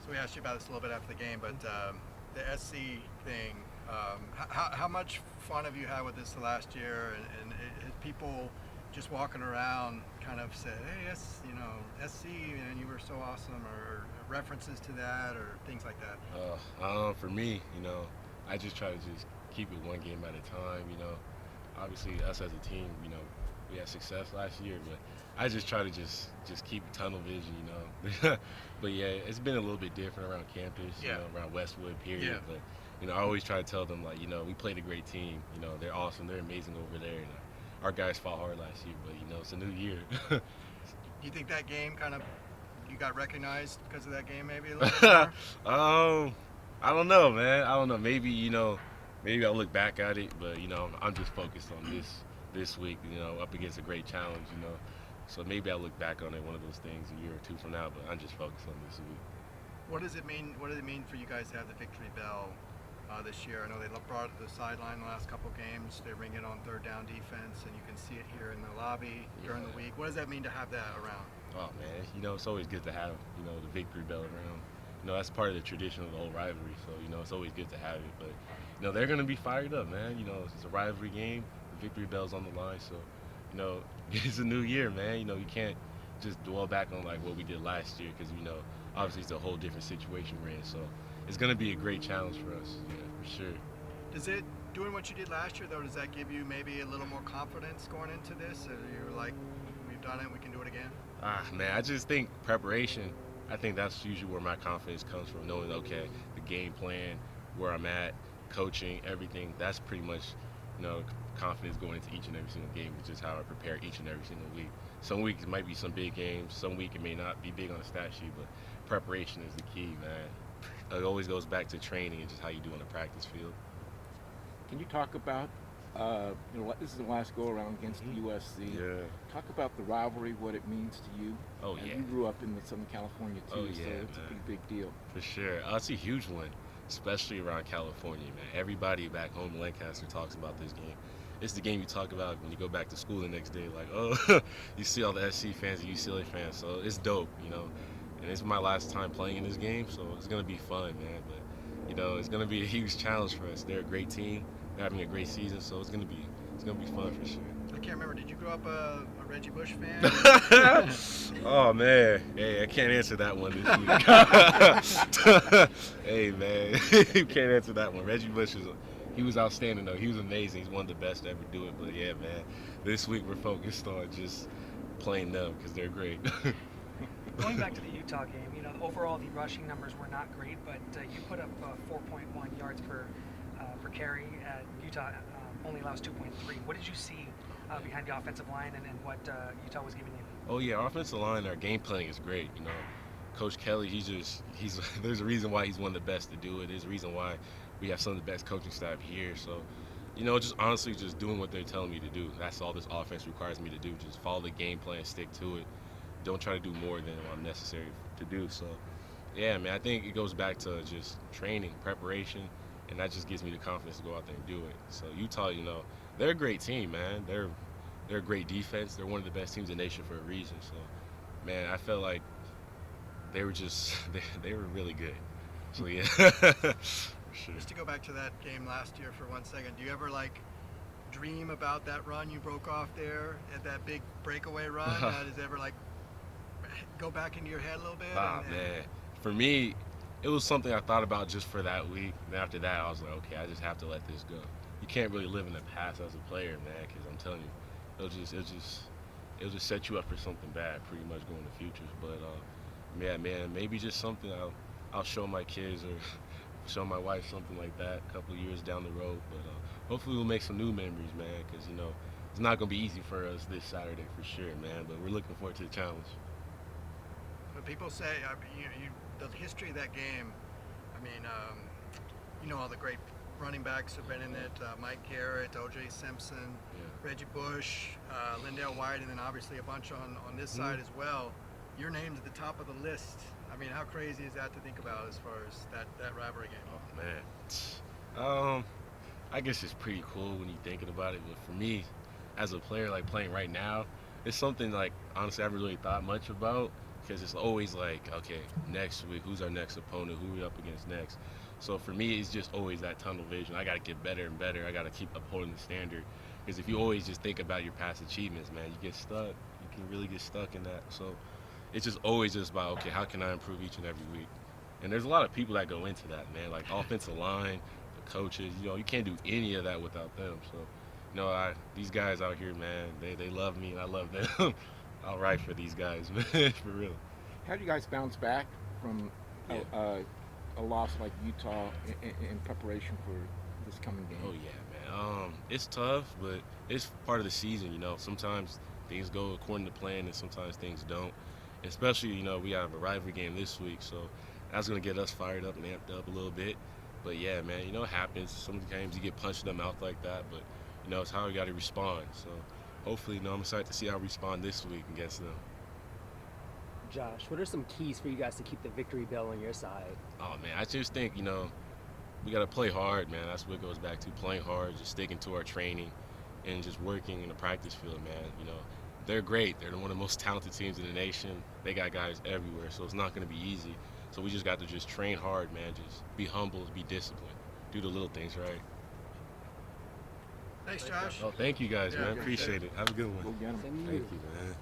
So we asked you about this a little bit after the game, but the SC thing, how much fun have you had with this the last year? And has people just walking around kind of said, hey, SC, and you were so awesome, or references to that, or things like that? For me, I just try to just keep it one game at a time. Obviously us as a team, we had success last year, but I just try to just keep tunnel vision. But yeah, it's been a little bit different around campus, Yeah. around Westwood, period. Yeah. But I always try to tell them like, we played a great team. They're awesome, they're amazing over there. And our guys fought hard last year, but it's a new year. Do you think that game kind of you got recognized because of that game, maybe a little bit more? I don't know, man. I don't know. Maybe maybe I'll look back at it, but I'm just focused on this week. Up against a great challenge. So maybe I'll look back on it one of those things a year or two from now. But I'm just focused on this week. What does it mean? What does it mean for you guys to have the victory bell this year? I know they brought it to the sideline the last couple games. They ring it on third down defense, and you can see it here in the lobby during the week. What does that mean to have that around? Oh man, it's always good to have the victory bell around. That's part of the tradition of the whole rivalry. So it's always good to have it. But they're gonna be fired up, man. It's a rivalry game. The victory bell's on the line. So it's a new year, man. You can't just dwell back on like what we did last year because obviously it's a whole different situation we're in. So it's gonna be a great challenge for us. Yeah, for sure. Does it doing what you did last year though? Does that give you maybe a little more confidence going into this? Or you're like, we've done it, we can do it again? Man, I just think preparation. I think that's usually where my confidence comes from, knowing, okay, the game plan, where I'm at, coaching, everything. That's pretty much, confidence going into each and every single game. It's just how I prepare each and every single week. Some weeks it might be some big games. Some week it may not be big on the stat sheet, but preparation is the key, man. It always goes back to training and just how you do on the practice field. Can you talk about, this is the last go around against USC. Yeah. Talk about the rivalry, what it means to you. Oh, and yeah. You grew up in Southern California too, Oh, yeah, so it's man. a big deal. For sure. It's a huge one, especially around California, man. Everybody back home in Lancaster talks about this game. It's the game you talk about when you go back to school the next day. Like, oh, you see all the SC fans and UCLA fans. So it's dope, And it's my last time playing in this game, so it's going to be fun, man. But, it's going to be a huge challenge for us. They're a great team. They're having a great season, so it's going to be fun for sure. I can't remember. Did you grow up a Reggie Bush fan? Oh man, hey, I can't answer that one this week. Hey man, you can't answer that one. Reggie Bush he was outstanding though. He was amazing. He's one of the best to ever do it. But yeah, man, this week we're focused on just playing them because they're great. Going back to the Utah game, overall the rushing numbers were not great, but you put up 4.1 yards per carry. Utah only allows 2.3. What did you see behind the offensive line and what Utah was giving you? Oh yeah, our offensive line, our game planning is great. Coach Kelley, he's there's a reason why he's one of the best to do it. There's a reason why we have some of the best coaching staff here. So, just honestly just doing what they're telling me to do. That's all this offense requires me to do. Just follow the game plan, stick to it. Don't try to do more than I'm necessary to do. So, yeah, man, I think it goes back to just training, preparation, and that just gives me the confidence to go out there and do it. So Utah, they're a great team, man. They're a great defense. They're one of the best teams in the nation for a reason. So, man, I felt like they were just they were really good. So yeah, for sure. Just to go back to that game last year for 1 second, do you ever dream about that run you broke off there at that big breakaway run? Does it ever go back into your head a little bit? Man, for me, it was something I thought about just for that week. And after that, I was like, okay, I just have to let this go. You can't really live in the past as a player, man, because I'm telling you, it'll just set you up for something bad, pretty much going in the future. But yeah, man, maybe just something I'll show my kids or show my wife, something like that, a couple of years down the road. But hopefully we'll make some new memories, man, because it's not gonna be easy for us this Saturday for sure, man. But we're looking forward to the challenge. But people say, the history of that game, all the great running backs have been in it, Mike Garrett, O.J. Simpson, Yeah. Reggie Bush, Lindell White, and then obviously a bunch on this side as well. Your name's at the top of the list. How crazy is that to think about as far as that rivalry game? Oh, man. I guess it's pretty cool when you're thinking about it, but for me, as a player, playing right now, it's something honestly I haven't really thought much about because it's always like, okay, next week, who's our next opponent? Who are we up against next? So for me, it's just always that tunnel vision. I got to get better and better. I got to keep upholding the standard. Because if you always just think about your past achievements, man, you get stuck. You can really get stuck in that. So it's just always just about, okay, how can I improve each and every week? And there's a lot of people that go into that, man, like offensive line, the coaches. You can't do any of that without them. So, these guys out here, man, they love me and I love them. I'll write for these guys, man, for real. How do you guys bounce back from Yeah. a loss like Utah in preparation for this coming game? Oh yeah, man. It's tough, but it's part of the season. Sometimes things go according to plan, and sometimes things don't. Especially, we have a rivalry game this week, so that's gonna get us fired up and amped up a little bit. But yeah, man, it happens. Some games you get punched in the mouth like that, but it's how we got to respond. So hopefully, I'm excited to see how we respond this week against them. Josh, what are some keys for you guys to keep the victory bell on your side? Oh man, I just think we got to play hard, man. That's what it goes back to, playing hard, just sticking to our training, and just working in the practice field, man. They're great. They're one of the most talented teams in the nation. They got guys everywhere, so it's not going to be easy. So we just got to just train hard, man. Just be humble, be disciplined, do the little things right. Thanks, Josh. Oh, thank you guys, Yeah, man. appreciate Appreciate it. Have a good one. Go get 'em. Same to Thank you. you, man.